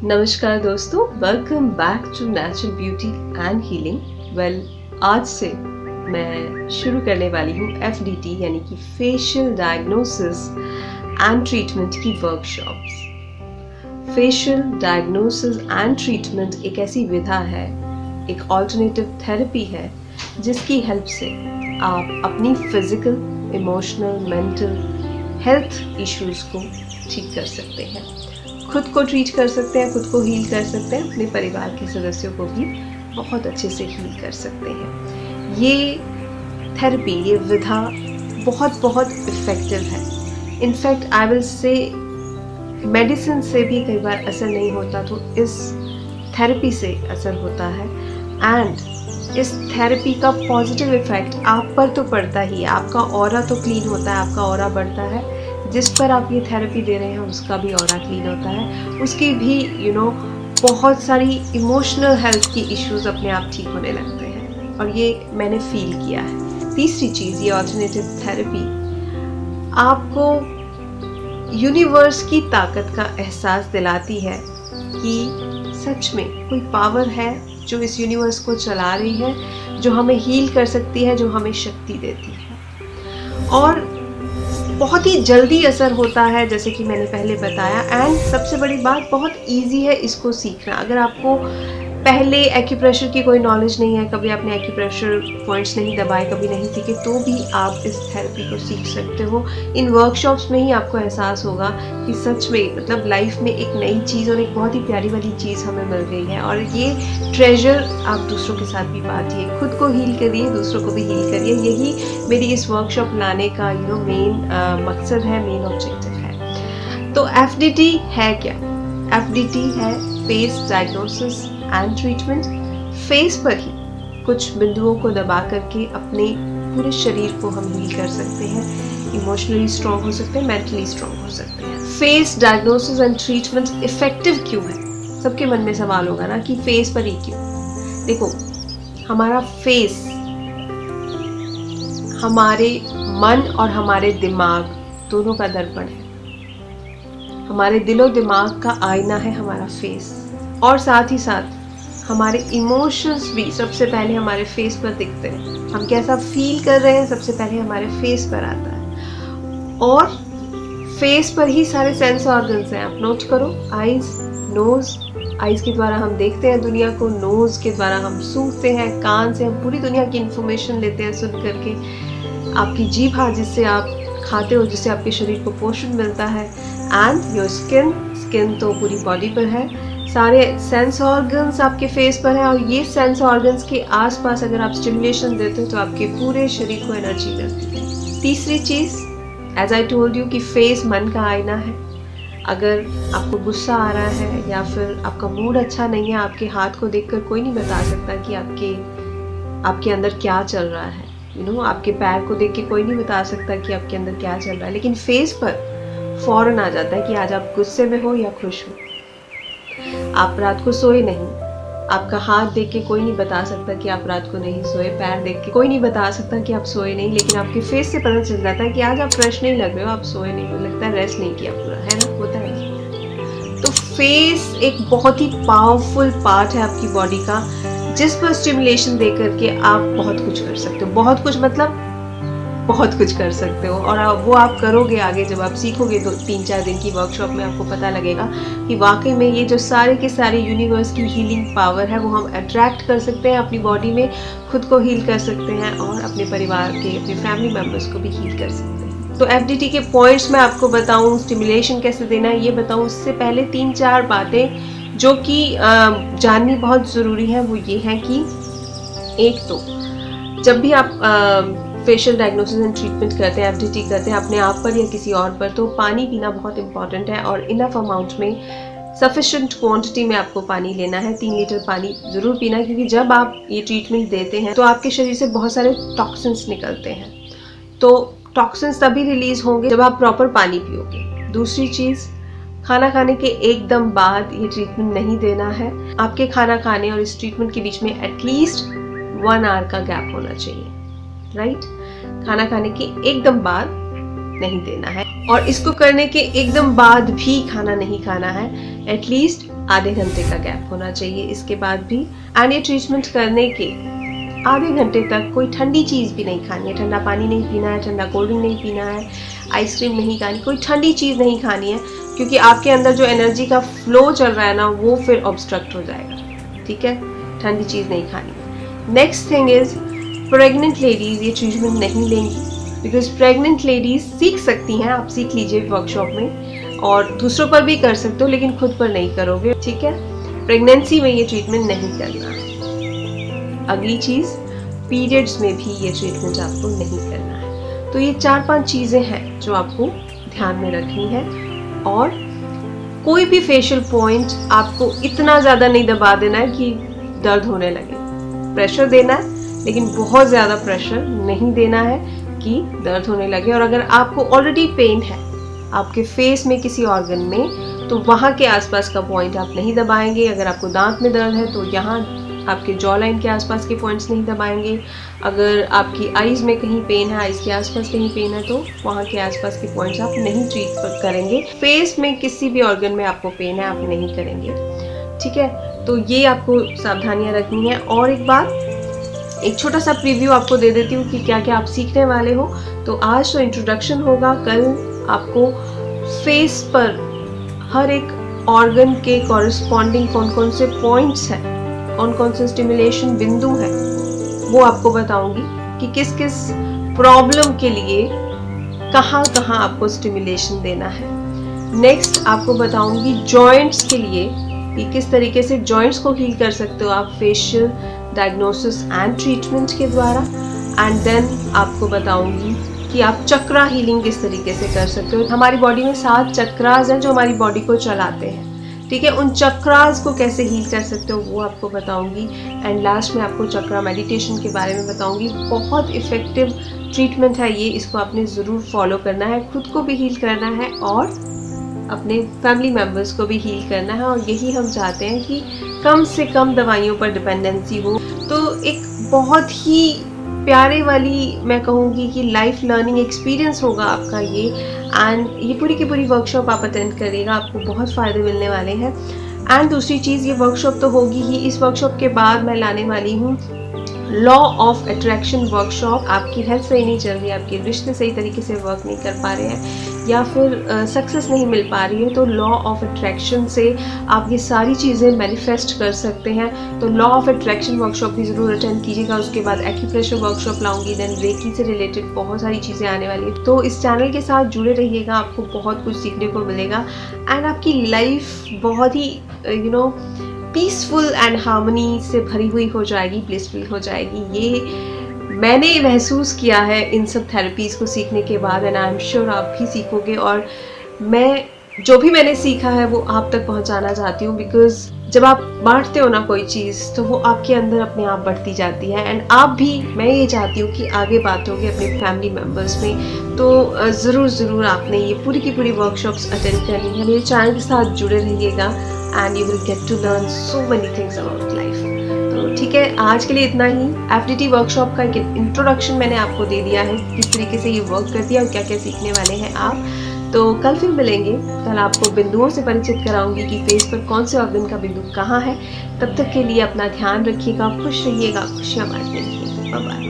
नमस्कार दोस्तों, welcome back to natural beauty and healing. आज से मैं शुरू करने वाली हूँ FDT यानी कि फेशियल डायग्नोसिस एंड ट्रीटमेंट की workshops. Facial diagnosis and treatment एक ऐसी विधा है, एक ऑल्टरनेटिव थेरेपी है जिसकी हेल्प से आप अपनी physical, emotional, mental health issues को ठीक कर सकते हैं, खुद को ट्रीट कर सकते हैं, खुद को हील कर सकते हैं, अपने परिवार के सदस्यों को भी बहुत अच्छे से हील कर सकते हैं। ये थेरेपी, ये विधा बहुत इफ़ेक्टिव है। In fact I will say medicine से भी कई बार असर नहीं होता तो इस थेरेपी से असर होता है। एंड इस थेरेपी का पॉजिटिव इफ़ेक्ट आप पर तो पड़ता ही है, आपका ऑरा तो क्लीन होता है, आपका ऑरा बढ़ता है। जिस पर आप ये थेरेपी दे रहे हैं उसका भी ऑरा क्लीन होता है, उसकी भी बहुत सारी इमोशनल हेल्थ की इश्यूज अपने आप ठीक होने लगते हैं, और ये मैंने फील किया है। तीसरी चीज़, ये ऑल्टरनेटिव थेरेपी आपको यूनिवर्स की ताकत का एहसास दिलाती है कि सच में कोई पावर है जो इस यूनिवर्स को चला रही है, जो हमें हील कर सकती है, जो हमें शक्ति देती है। और बहुत ही जल्दी असर होता है, जैसे कि मैंने पहले बताया। एंड सबसे बड़ी बात, बहुत इजी है इसको सीखना। अगर आपको पहले एक्यूप्रेशर की कोई नॉलेज नहीं है, कभी आपने एक्यूप्रेशर पॉइंट्स नहीं दबाए, कभी नहीं सीखे, तो भी आप इस थेरेपी को सीख सकते हो। इन वर्कशॉप्स में ही आपको एहसास होगा कि सच में मतलब लाइफ में एक नई चीज़ और एक बहुत ही प्यारी वाली चीज़ हमें मिल गई है। और ये ट्रेजर आप दूसरों के साथ भी बांटिए, खुद को हील करिए, दूसरों को भी हील करिए। यही मेरी इस वर्कशॉप लाने का मेन मकसद है, मेन ऑब्जेक्टिव है। तो FDT है क्या? FDT है face diagnosis and treatment. Face पर ही कुछ बिंदुओं को दबा करके अपने पूरे शरीर को हम हील कर सकते हैं, इमोशनली स्ट्रॉन्ग हो सकते हैं, मेंटली स्ट्रॉन्ग हो सकते हैं। Face diagnosis and treatment effective क्यों है? सबके मन में सवाल होगा ना कि फेस पर ही क्यों? देखो, हमारा फेस हमारे मन और हमारे दिमाग दोनों का दर्पण है। हमारे दिलो दिमाग का आईना है हमारा फेस, और साथ ही साथ हमारे इमोशंस भी सबसे पहले हमारे फेस पर दिखते हैं। हम कैसा फील कर रहे हैं सबसे पहले हमारे फेस पर आता है, और फेस पर ही सारे सेंस ऑर्गन्स हैं। आप नोट करो, आईज, नोज, आईज के द्वारा हम देखते हैं दुनिया को, नोज के द्वारा हम सूंघते हैं, कान से हम पूरी दुनिया की इंफॉर्मेशन लेते हैं सुन करके, आपकी जीभ जिससे आप खाते हो, जिससे आपके शरीर को पोषण मिलता है। एंड योर स्किन तो पूरी बॉडी पर है, सारे सेंस ऑर्गन्स आपके फेस पर है, और ये सेंस ऑर्गन्स के आसपास अगर आप स्टिमुलेशन देते हो तो आपके पूरे शरीर को एनर्जी मिलती है। तीसरी चीज़, एज आई टोल्ड यू कि फेस मन का आईना है। अगर आपको गुस्सा आ रहा है या फिर आपका मूड अच्छा नहीं है, आपके हाथ को देखकर कोई नहीं बता सकता कि आपके अंदर क्या चल रहा है। आपके पैर को देख के कोई नहीं बता सकता कि आपके अंदर क्या चल रहा है, लेकिन फेस पर फौरन आ जाता है कि आज आप गुस्से में हो या खुश हो। आप रात को सोए नहीं, आपका हाथ देख के कोई नहीं बता सकता कि आप रात को नहीं सोए, पैर देख के कोई नहीं बता सकता कि आप सोए नहीं, लेकिन आपके फेस से पता चल जाता है कि आज आप फ्रेश नहीं लग रहे हो, आप सोए नहीं हो, लगता है रेस्ट नहीं किया पूरा, है ना? होता है। तो फेस एक बहुत ही पावरफुल पार्ट है आपकी बॉडी का, जिस पर स्टिमुलेशन दे करके आप बहुत कुछ कर सकते हो। बहुत कुछ मतलब बहुत कुछ कर सकते हो, और वो आप करोगे आगे जब आप सीखोगे। तो 3-4 दिन की वर्कशॉप में आपको पता लगेगा कि वाकई में ये जो सारे के सारे यूनिवर्स की हीलिंग पावर है वो हम अट्रैक्ट कर सकते हैं अपनी बॉडी में, खुद को हील कर सकते हैं और अपने परिवार के, अपने फैमिली मेम्बर्स को भी हील कर सकते हैं। तो FDT के पॉइंट्स मैं आपको बताऊँ, स्टिमुलेशन कैसे देना है ये बताऊँ, उससे पहले 3-4 बातें जो कि जाननी बहुत ज़रूरी है, वो ये है कि एक तो जब भी आप फेशियल डायग्नोसिस एंड ट्रीटमेंट करते हैं, FDT करते हैं अपने आप पर या किसी और पर, तो पानी पीना बहुत इंपॉर्टेंट है, और इनफ अमाउंट में, सफिशिएंट क्वांटिटी में आपको पानी लेना है। 3 लीटर पानी ज़रूर पीना है, क्योंकि जब आप ये ट्रीटमेंट देते हैं तो आपके शरीर से बहुत सारे टॉक्सिन्स निकलते हैं। तो टॉक्सिन्स तभी रिलीज होंगे जब आप प्रॉपर पानी पियोगे। दूसरी चीज़, खाना खाने के एकदम बाद ये ट्रीटमेंट नहीं देना है। आपके खाना खाने और इस ट्रीटमेंट के बीच में एटलीस्ट 1 आवर का गैप होना चाहिए, राइट? खाना खाने के एकदम बाद नहीं देना है। और इसको करने के एकदम बाद भी खाना नहीं खाना है, एटलीस्ट आधे घंटे का गैप होना चाहिए इसके बाद भी। एंड ये ट्रीटमेंट करने के आधे घंटे तक कोई ठंडी चीज़ भी नहीं खानी है, ठंडा पानी नहीं पीना है, ठंडा कोल्ड ड्रिंक नहीं पीना है, आइसक्रीम नहीं खानी, कोई ठंडी चीज़ नहीं खानी है, क्योंकि आपके अंदर जो एनर्जी का फ्लो चल रहा है ना वो फिर ऑब्स्ट्रक्ट हो जाएगा। ठीक है, ठंडी चीज़ नहीं खानी। Next thing is pregnant ladies ये ट्रीटमेंट नहीं लेंगी, बिकॉज प्रेग्नेंट लेडीज़ सीख सकती हैं, आप सीख लीजिए वर्कशॉप में, और दूसरों पर भी कर सकते हो लेकिन खुद पर नहीं करोगे। ठीक है, प्रेगनेंसी में ये ट्रीटमेंट नहीं करना है। अगली चीज़, पीरियड्स में भी ये ट्रीटमेंट आपको नहीं करना है। तो ये 4-5 चीज़ें हैं जो आपको ध्यान में रखनी है। और कोई भी फेशियल पॉइंट आपको इतना ज़्यादा नहीं दबा देना है कि दर्द होने लगे। प्रेशर देना है लेकिन बहुत ज़्यादा प्रेशर नहीं देना है कि दर्द होने लगे। और अगर आपको ऑलरेडी पेन है आपके फेस में किसी ऑर्गन में, तो वहाँ के आसपास का पॉइंट आप नहीं दबाएंगे। अगर आपको दांत में दर्द है तो यहाँ आपके जॉ लाइन के आसपास के पॉइंट्स नहीं दबाएंगे। अगर आपकी आईज में कहीं पेन है, आईज के आसपास कहीं पेन है, तो वहाँ के आसपास के पॉइंट्स आप नहीं ट्रीट करेंगे। फेस में किसी भी ऑर्गन में आपको पेन है आप नहीं करेंगे। ठीक है, तो ये आपको सावधानियाँ रखनी है। और एक बात, एक छोटा सा प्रीव्यू आपको दे देती हूँ कि क्या क्या आप सीखने वाले हो। तो आज तो इंट्रोडक्शन होगा, कल आपको फेस पर हर एक ऑर्गन के कॉरेस्पॉन्डिंग कौन कौन से पॉइंट्स हैं, कौन कौन से स्टिमुलेशन बिंदु है, वो आपको बताऊंगी कि किस किस प्रॉब्लम के लिए कहाँ कहाँ आपको स्टिमुलेशन देना है। नेक्स्ट आपको बताऊंगी जॉइंट्स के लिए कि किस तरीके से जॉइंट्स को हील कर सकते हो आप फेशियल डायग्नोसिस एंड ट्रीटमेंट के द्वारा। एंड देन आपको बताऊंगी कि आप चक्रा हीलिंग किस तरीके से कर सकते हो। हमारी बॉडी में 7 चक्रास हैं जो हमारी बॉडी को चलाते हैं। ठीक है, उन चक्रास को कैसे हील कर सकते हो वो आपको बताऊंगी। एंड लास्ट में आपको चक्रा मेडिटेशन के बारे में बताऊंगी। बहुत इफ़ेक्टिव ट्रीटमेंट है ये, इसको आपने ज़रूर फॉलो करना है, खुद को भी हील करना है और अपने फैमिली मेम्बर्स को भी हील करना है। और यही हम चाहते हैं कि कम से कम दवाइयों पर डिपेंडेंसी हो। तो एक बहुत ही प्यारे वाली, मैं कहूँगी कि लाइफ लर्निंग एक्सपीरियंस होगा आपका ये। एंड ये पूरी की पूरी वर्कशॉप आप अटेंड करिएगा, आपको बहुत फ़ायदे मिलने वाले हैं। एंड दूसरी चीज़, ये वर्कशॉप तो होगी ही, इस वर्कशॉप के बाद मैं लाने वाली हूँ लॉ ऑफ अट्रैक्शन वर्कशॉप। आपकी हेल्थ सही नहीं चल रही, आपके रिश्ते सही तरीके से वर्क नहीं कर पा रहे हैं या फिर सक्सेस नहीं मिल पा रही है, तो लॉ ऑफ अट्रैक्शन से आप ये सारी चीज़ें मैनिफेस्ट कर सकते हैं। तो लॉ ऑफ अट्रैक्शन वर्कशॉप भी ज़रूर अटेंड कीजिएगा। उसके बाद एक्यूप्रेशर वर्कशॉप लाऊंगी, देन रेकी से रिलेटेड बहुत सारी चीज़ें आने वाली है। तो इस चैनल के साथ जुड़े रहिएगा, आपको बहुत कुछ सीखने को मिलेगा। एंड आपकी लाइफ बहुत ही पीसफुल एंड हार्मनी से भरी हुई हो जाएगी, ब्लिसफुल हो जाएगी। ये मैंने महसूस किया है इन सब थेरेपीज़ को सीखने के बाद, एंड आई एम श्योर आप भी सीखोगे। और मैं जो भी मैंने सीखा है वो आप तक पहुंचाना चाहती हूँ, बिकॉज जब आप बांटते हो ना कोई चीज़ तो वो आपके अंदर अपने आप बढ़ती जाती है। एंड आप भी, मैं ये चाहती हूँ कि आगे बांटोगे अपने फैमिली मेम्बर्स में। तो ज़रूर आपने ये पूरी की पूरी वर्कशॉप्स अटेंड करनी है। मेरे चैनल के साथ जुड़े रहिएगा and you will get to learn so many things about life. तो ठीक है, आज के लिए इतना ही। एफडीटी वर्कशॉप का एक इंट्रोडक्शन मैंने आपको दे दिया है, किस तरीके से ये वर्क करती है और क्या क्या सीखने वाले हैं आप। तो कल फिर मिलेंगे, कल आपको बिंदुओं से परिचित कराऊंगी कि फेस पर कौन से ऑर्गन का बिंदु कहाँ है। तब तक के लिए अपना ध्यान रखिएगा, खुश रहिएगा, खुशियाँ बांटते रहिएगा। Bye bye.